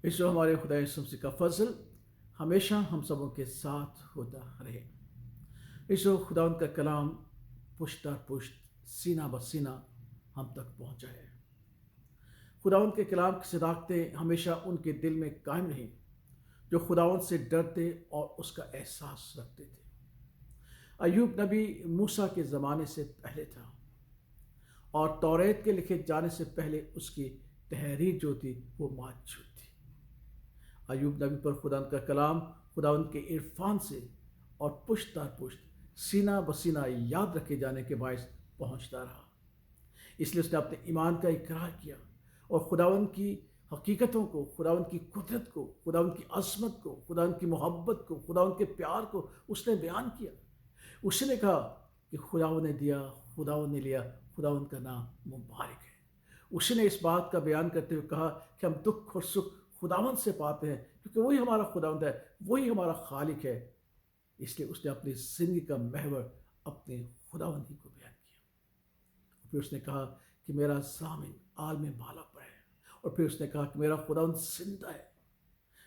اس جو ہمارے خدا یسوع مسیح کا فضل ہمیشہ ہم سبوں کے ساتھ ہوتا رہے۔ اس جو خدا ان کا کلام پشت در پشت سینہ بسینہ ہم تک پہنچا ہے۔ خدا ان کے کلام کی صداقتیں ہمیشہ ان کے دل میں قائم رہیں جو خداوند سے ڈرتے اور اس کا احساس رکھتے تھے۔ ایوب نبی موسیٰ کے زمانے سے پہلے تھا اور توریت کے لکھے جانے سے پہلے اس کی تحریر جو تھی وہ موجود تھی۔ ایوب نبی پر خدا کا کلام خداوند کے عرفان سے اور پشت در پشت سینہ بسینہ یاد رکھے جانے کے باعث پہنچتا رہا۔ اس لیے اس نے اپنے ایمان کا اقرار کیا اور خداوند کی حقیقتوں کو، خداوند کی قدرت کو، خداوند کی عظمت کو، خداوند کی محبت کو، خداوند کے پیار کو اس نے بیان کیا۔ اس نے کہا کہ خداوند نے دیا، خداوند نے لیا، خداوند کا نام مبارک ہے۔ اس نے اس بات کا بیان کرتے ہوئے کہا کہ ہم دکھ اور سکھ خداوند سے پاتے ہیں کیونکہ وہی ہمارا خداوند ہے، وہی ہمارا خالق ہے۔ اس لیے اس نے اپنی زندگی کا محور اپنے خداوند ہی کو بیان کیا۔ پھر اس نے کہا کہ میرا ضامن عالم بالا پر ہے، اور پھر اس نے کہا کہ میرا خداوند زندہ ہے،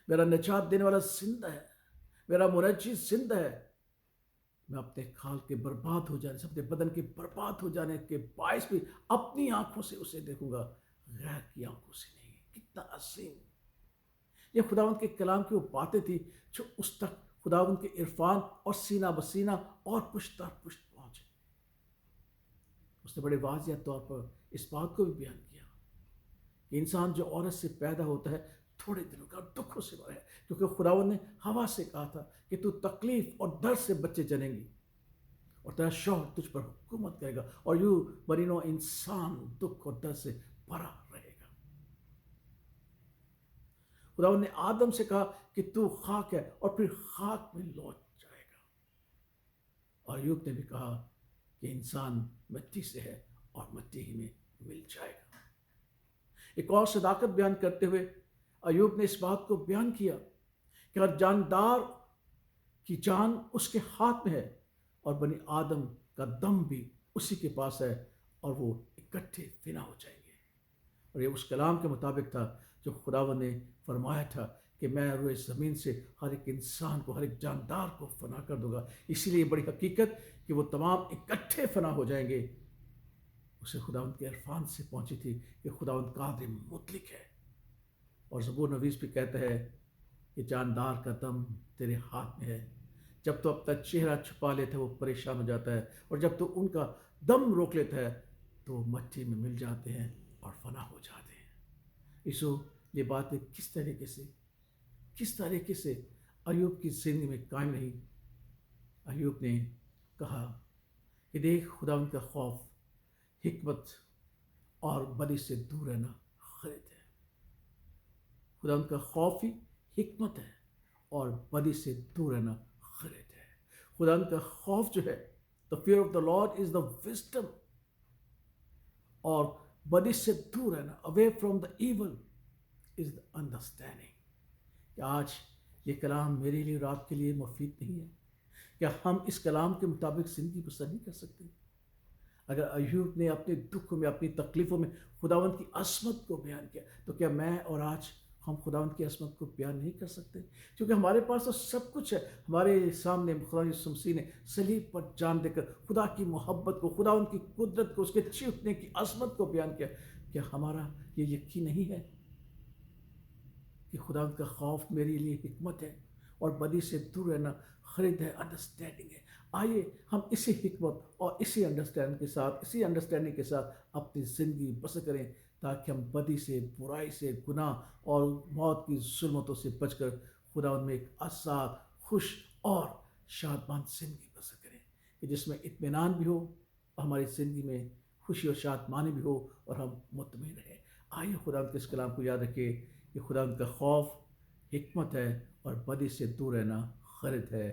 میرا نجات دینے والا زندہ ہے، میرا منجی زندہ ہے۔ میں اپنے کھال کے برباد ہو جانے سے، اپنے بدن کے برباد ہو جانے کے باعث بھی اپنی آنکھوں سے اسے دیکھوں گا، غیر کی آنکھوں سے نہیں۔ کتنا عظیم! یہ خداوند کے کلام کی وہ باتیں تھی جو اس تک خداوند کے عرفان اور سینہ بسینہ اور پشت در پشت پہنچے۔ اس نے بڑے واضح طور پر اس بات کو بھی بیان کیا کہ انسان جو عورت سے پیدا ہوتا ہے تھوڑے دنوں کا دکھوں سے بھرا ہے، کیونکہ خداوند نے ہوا سے کہا تھا کہ تو تکلیف اور درد سے بچے جنیں گی اور تیرا شوہر تجھ پر حکومت کرے گا، اور یوں برینو انسان دکھ اور درد سے بھرا رہے گا۔ خداوند نے آدم سے کہا کہ تو خاک ہے اور پھر خاک میں لوٹ جائے گا، اور ایوب نے بھی کہا کہ انسان مٹی سے ہے اور مٹی ہی میں مل جائے گا۔ ایک اور صداقت بیان کرتے ہوئے ایوب نے اس بات کو بیان کیا کہ ہر جاندار کی جان اس کے ہاتھ میں ہے اور بنی آدم کا دم بھی اسی کے پاس ہے، اور وہ اکٹھے فنا ہو جائیں گے۔ اور یہ اس کلام کے مطابق تھا جو خداوند نے فرمایا تھا کہ میں روئے زمین سے ہر ایک انسان کو، ہر ایک جاندار کو فنا کر دوں گا۔ اسی لیے بڑی حقیقت کہ وہ تمام اکٹھے فنا ہو جائیں گے اسے خداوند کے عرفان سے پہنچی تھی کہ خداوند قادر مطلق ہے۔ اور زبور نویس بھی کہتا ہے کہ جاندار کا دم تیرے ہاتھ میں ہے، جب تو اپنا چہرہ چھپا لیتا ہے وہ پریشان ہو جاتا ہے، اور جب تو ان کا دم روک لیتا ہے تو وہ مٹی میں مل جاتے ہیں اور فنا ہو جاتے ہیں۔ اسو یہ باتیں کس طریقے سے ایوب کی زندگی میں قائم رہی۔ ایوب نے کہا کہ دیکھ، خداوند کا خوف حکمت اور بدی سے دور رہنا خرید ہے۔ خداوند کا خوف ہی حکمت ہے اور بدی سے دور رہنا خرید ہے۔ خداوند کا خوف جو ہے، the fear of the Lord is the wisdom، اور بدی سے دور رہنا، away from the evil is the understanding۔ کہ آج یہ کلام میرے لیے اور آپ کے لیے مفید نہیں ہے؟ کیا ہم اس کلام کے مطابق زندگی بسر نہیں کر سکتے؟ اگر ایوب نے اپنے دکھوں میں، اپنی تکلیفوں میں خداوند کی عظمت کو بیان کیا، تو کیا میں اور آج ہم خداوند کی عظمت کو بیان نہیں کر سکتے؟ کیونکہ ہمارے پاس تو سب کچھ ہے، ہمارے سامنے خدا یسوع مسیح نے صلیب پر جان دے کر خدا کی محبت کو، خداوند کی قدرت کو، اس کے چیخنے کی عظمت کو بیان کیا۔ کیا ہمارا یہ یقین نہیں ہے کہ خداوند کا خوف میرے لیے حکمت ہے اور بدی سے دور رہنا خرید ہے، انڈرسٹینڈنگ ہے؟ آئیے ہم اسی حکمت اور اسی انڈرسٹینڈنگ کے ساتھ اپنی زندگی بسر کریں، تاکہ ہم بدی سے، برائی سے، گناہ اور موت کی ظلمتوں سے بچ کر خداوند میں ایک آزاد، خوش اور شادمان زندگی بسر کریں، کہ جس میں اطمینان بھی ہو اور ہماری زندگی میں خوشی اور شادمانی بھی ہو اور ہم مطمئن رہیں۔ آئیے خداوند کے اس کلام کو یاد رکھیں کہ خداوند کا خوف حکمت ہے اور بدی سے دور رہنا خرد ہے۔